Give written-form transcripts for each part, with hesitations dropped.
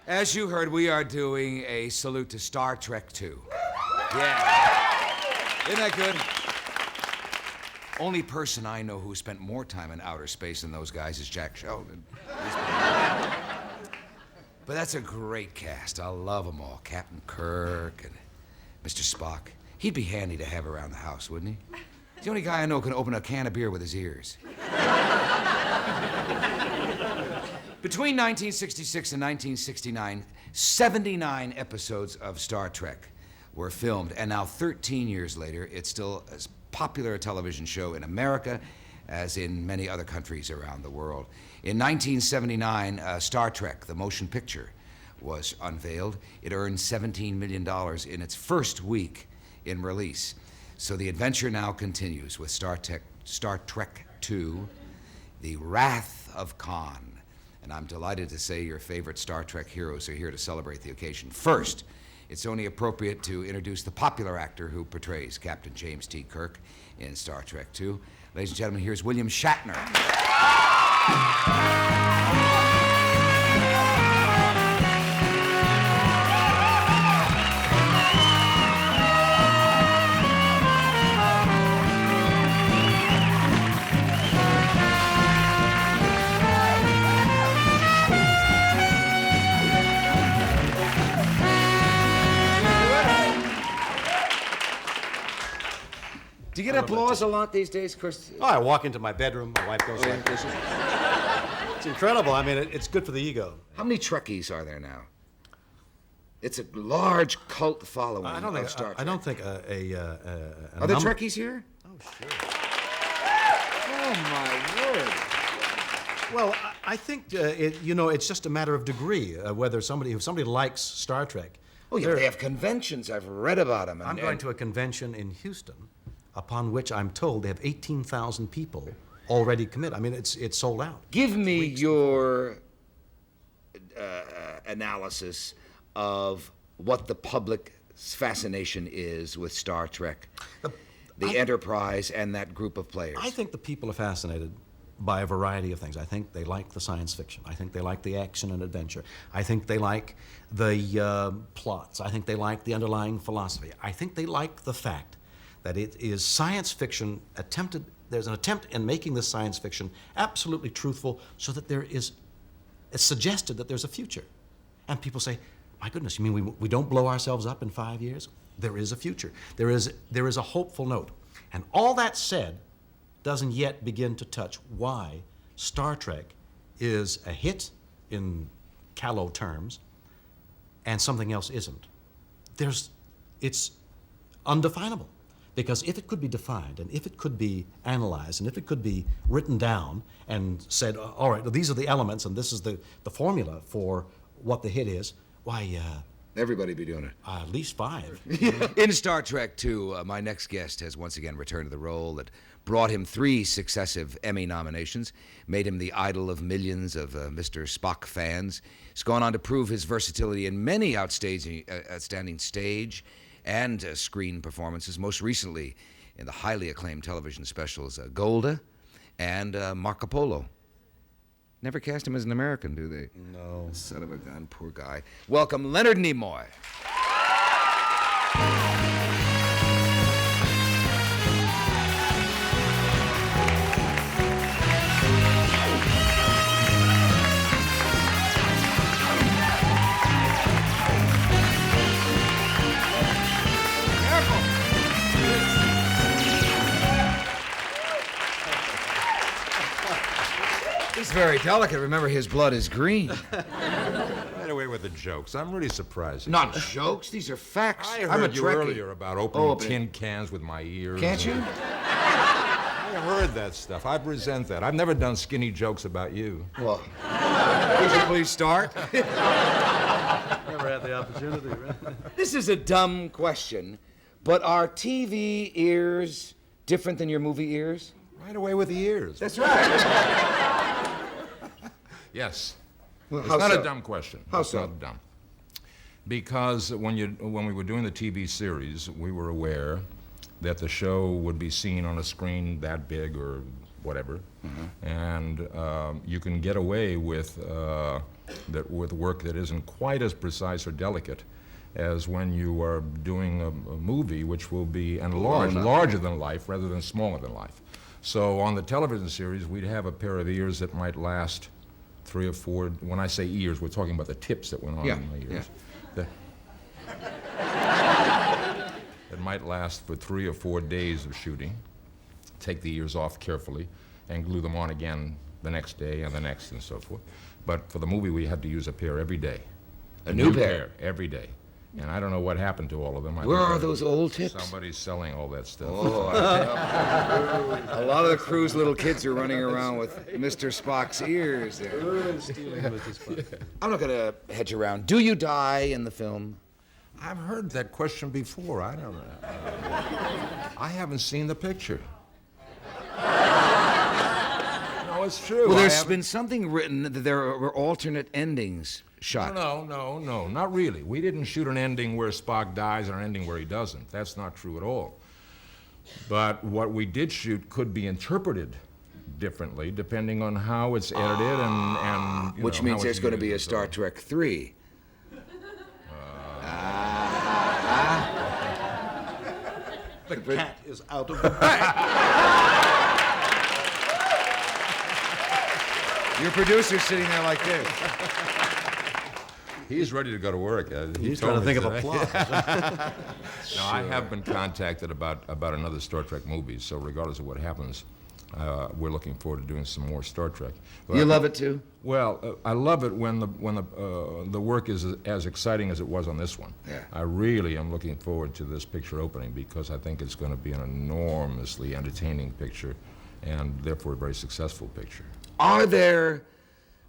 As you heard, we are doing a salute to Star Trek II. Yeah. Isn't that good? Only person I know who spent more time in outer space than those guys is Jack Sheldon. But that's a great cast. I love them all. Captain Kirk and Mr. Spock. He'd be handy to have around the house, wouldn't he? He's the only guy I know who can open a can of beer with his ears. Between 1966 and 1969, 79 episodes of Star Trek were filmed, and now 13 years later, it's still as popular a television show in America as in many other countries around the world. In 1979, Star Trek, the motion picture, was unveiled. It earned $17 million in its first week in release. So the adventure now continues with Star Trek II, The Wrath of Khan. And I'm delighted to say your favorite Star Trek heroes are here to celebrate the occasion. First, it's only appropriate to introduce the popular actor who portrays Captain James T. Kirk in Star Trek II. Ladies and gentlemen, here's William Shatner. Do you get applause a lot these days, Chris? Oh, I walk into my bedroom, my wife goes like this. It's incredible. I mean, it's good for the ego. How many Trekkies are there now? It's a large cult following of Star Trek. I don't think Are there Trekkies here? Oh, sure. Oh, my word. Well, I think, it's just a matter of degree, whether if somebody likes Star Trek. Oh, yeah, they have conventions. I've read about them. I'm going to a convention in Houston, upon which I'm told they have 18,000 people already committed. I mean, it's sold out. Give me your analysis of what the public's fascination is with Star Trek, the Enterprise, and that group of players. I think the people are fascinated by a variety of things. I think they like the science fiction. I think they like the action and adventure. I think they like the plots. I think they like the underlying philosophy. I think they like the fact that it is science fiction there's an attempt in making this science fiction absolutely truthful so that it's suggested that there's a future. And people say, my goodness, you mean we don't blow ourselves up in 5 years? There is a future. There is a hopeful note. And all that said doesn't yet begin to touch why Star Trek is a hit in callow terms and something else isn't. It's undefinable. Because if it could be defined, and if it could be analyzed, and if it could be written down and said, all right, well, these are the elements, and this is the formula for what the hit is, why, everybody be doing it. At least 5. In Star Trek II, my next guest has once again returned to the role that brought him 3 successive Emmy nominations, made him the idol of millions of Mr. Spock fans. He's gone on to prove his versatility in many outstanding stage and screen performances, most recently in the highly acclaimed television specials Golda and Marco Polo. Never cast him as an American, do they? No. Son of a gun, poor guy. Welcome, Leonard Nimoy. He's very delicate. Remember, his blood is green. Right away with the jokes. I'm really surprised. Not jokes. These are facts. I I'm a heard you Trekkie. Earlier about opening tin cans with my ears. Can't you? I heard that stuff. I resent that. I've never done skinny jokes about you. Well, would you please start? Never had the opportunity, right? This is a dumb question, but are TV ears different than your movie ears? Right away with the ears. That's right. Yes. Well, it's how not so? a dumb question. How it's so? not dumb. Because when we were doing the TV series, we were aware that the show would be seen on a screen that big or whatever, and you can get away with that with work that isn't quite as precise or delicate as when you are doing a movie which will be larger than life rather than smaller than life. So on the television series, we'd have a pair of ears that might last 3 or 4. When I say ears, we're talking about the tips that went on in my ears. It might last for 3 or 4 days of shooting. Take the ears off carefully and glue them on again the next day and the next and so forth. But for the movie, we had to use a pair every day. A new pair every day. And I don't know what happened to all of them. Where are those old tips? Somebody's selling all that stuff. Oh, a lot of the crew's little kids are running around with Mr. Spock's ears there. I'm not going to hedge around. Do you die in the film? I've heard that question before. I don't know. I haven't seen the picture. No, it's true. Well, there's been something written that there were alternate endings shot. No, not really. We didn't shoot an ending where Spock dies and an ending where he doesn't. That's not true at all. But what we did shoot could be interpreted differently depending on how it's edited and which means there's going to be a Star Trek 3. The cat is out of the bag. Your producer's sitting there like this. He's ready to go to work. He's trying to think of a plot. No, I have been contacted about another Star Trek movie, so regardless of what happens, we're looking forward to doing some more Star Trek. You love it too? Well, I love it when the work is as exciting as it was on this one. Yeah. I really am looking forward to this picture opening because I think it's going to be an enormously entertaining picture and therefore a very successful picture. Are there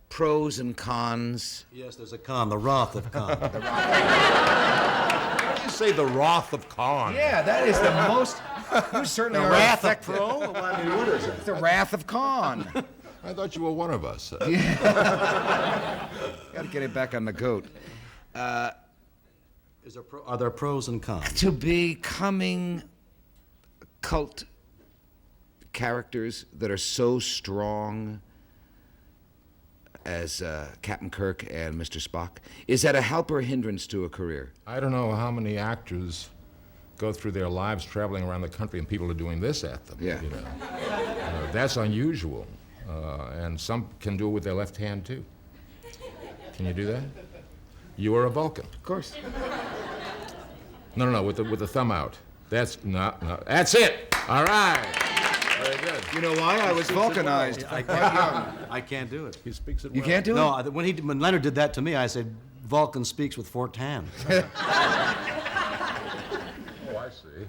pros and cons? Yes, there's a con, the wrath of Khan. Why do you say the wrath of Khan? Yeah, that is the most. You certainly The are wrath of effective. Pro? Well, I mean, what is it? It's the wrath of Khan. I thought you were one of us. Got to get it back on the goat. Are there pros and cons? To becoming cult characters that are so strong as Captain Kirk and Mr. Spock, is that a help or a hindrance to a career? I don't know how many actors go through their lives traveling around the country and people are doing this at them. Yeah. You know? That's unusual. And some can do it with their left hand, too. Can you do that? You are a Vulcan. Of course. No, with the thumb out. That's that's it. All right. Very good. You know why? I was vulcanized. I can't do it. He speaks it well. You can't do it? No, when Leonard did that to me, I said, Vulcan speaks with forked hands. Oh, I see.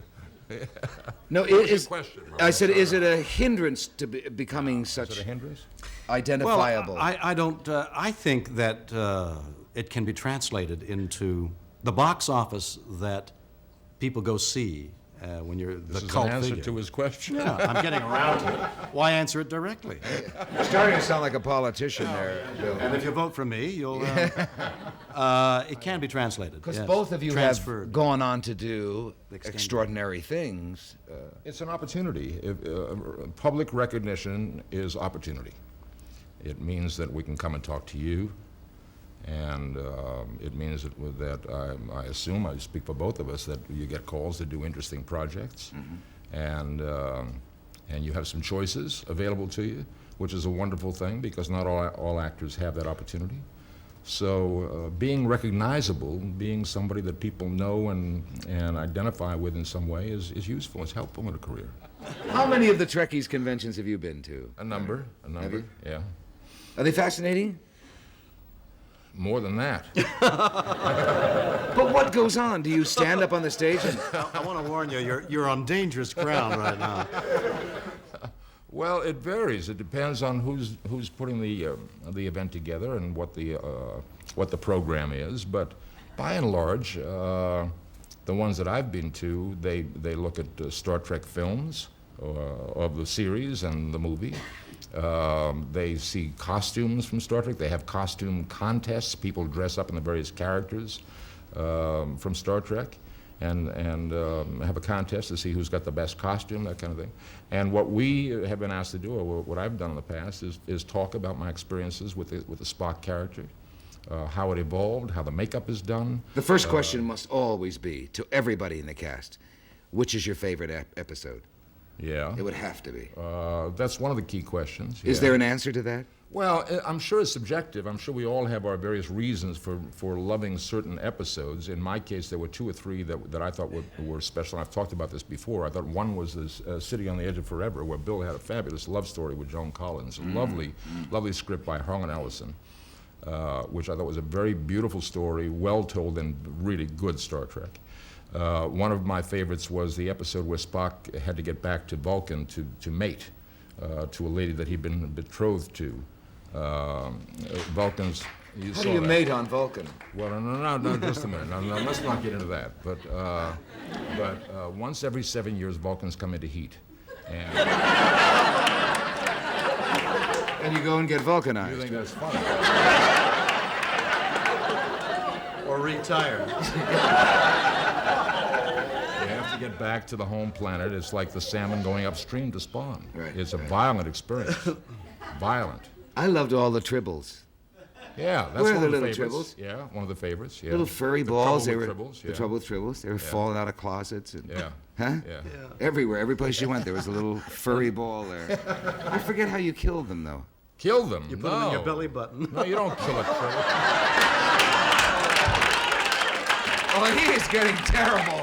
No, What's your is. question, Robert? I said, is it a hindrance to becoming Is such it a hindrance? identifiable? Well, I don't. I think that it can be translated into the box office that people go see when you're This the is cult an answer figure. to his question. Yeah, I'm getting around to it. Why answer it directly? You're starting to sound like a politician there, Bill. And if you vote for me, you'll. It can be translated. Because yes. both of you Transferred. have gone on to do Extended. extraordinary things. It's an opportunity. Public recognition is opportunity. It means that we can come and talk to you, and it means that I assume, I speak for both of us, that you get calls to do interesting projects, and you have some choices available to you, which is a wonderful thing because not all actors have that opportunity. So being recognizable, being somebody that people know and identify with in some way is useful, it's helpful in a career. How many of the Trekkies conventions have you been to? A number, Have you? yeah. Are they fascinating? More than that. But what goes on? Do you stand up on the stage and... I want to warn you, you're on dangerous ground right now. Well, it varies. It depends on who's putting the event together and what the program is. But by and large, the ones that I've been to, they look at Star Trek films of the series and the movie. They see costumes from Star Trek. They have costume contests. People dress up in the various characters from Star Trek. And have a contest to see who's got the best costume, that kind of thing. And what we have been asked to do, or what I've done in the past, is talk about my experiences with the Spock character, how it evolved, how the makeup is done. The first question must always be, to everybody in the cast, which is your favorite episode? Yeah. It would have to be. That's one of the key questions. Is yeah. there an answer to that? Well, I'm sure it's subjective. I'm sure we all have our various reasons for loving certain episodes. In my case, there were 2 or 3 that I thought were special. I've talked about this before. I thought one was this City on the Edge of Forever, where Bill had a fabulous love story with Joan Collins. A lovely script by Harlan Ellison, which I thought was a very beautiful story, well told, and really good Star Trek. One of my favorites was the episode where Spock had to get back to Vulcan to mate to a lady that he'd been betrothed to. Vulcan's. How do you mate on Vulcan? Well, no, just a minute. No, let's not get into that. But once every 7 years, Vulcans come into heat, And you go and get vulcanized. you think that's funny? Or retire. You have to get back to the home planet. It's like the salmon going upstream to spawn. Right, It's a violent experience. Violent. I loved all the tribbles. Yeah, that's Where are one the of the little favorites. tribbles? Yeah, one of the favorites. Yeah. Little furry The balls. Trouble They with were Tribbles, the yeah. trouble with tribbles. They were falling out of closets. And, Yeah. Huh? Yeah. Everywhere, every place you went, there was a little furry ball there. I forget how you killed them, though. Kill them. You put them in your belly button. No, you don't kill a tribble. Oh, he is getting terrible.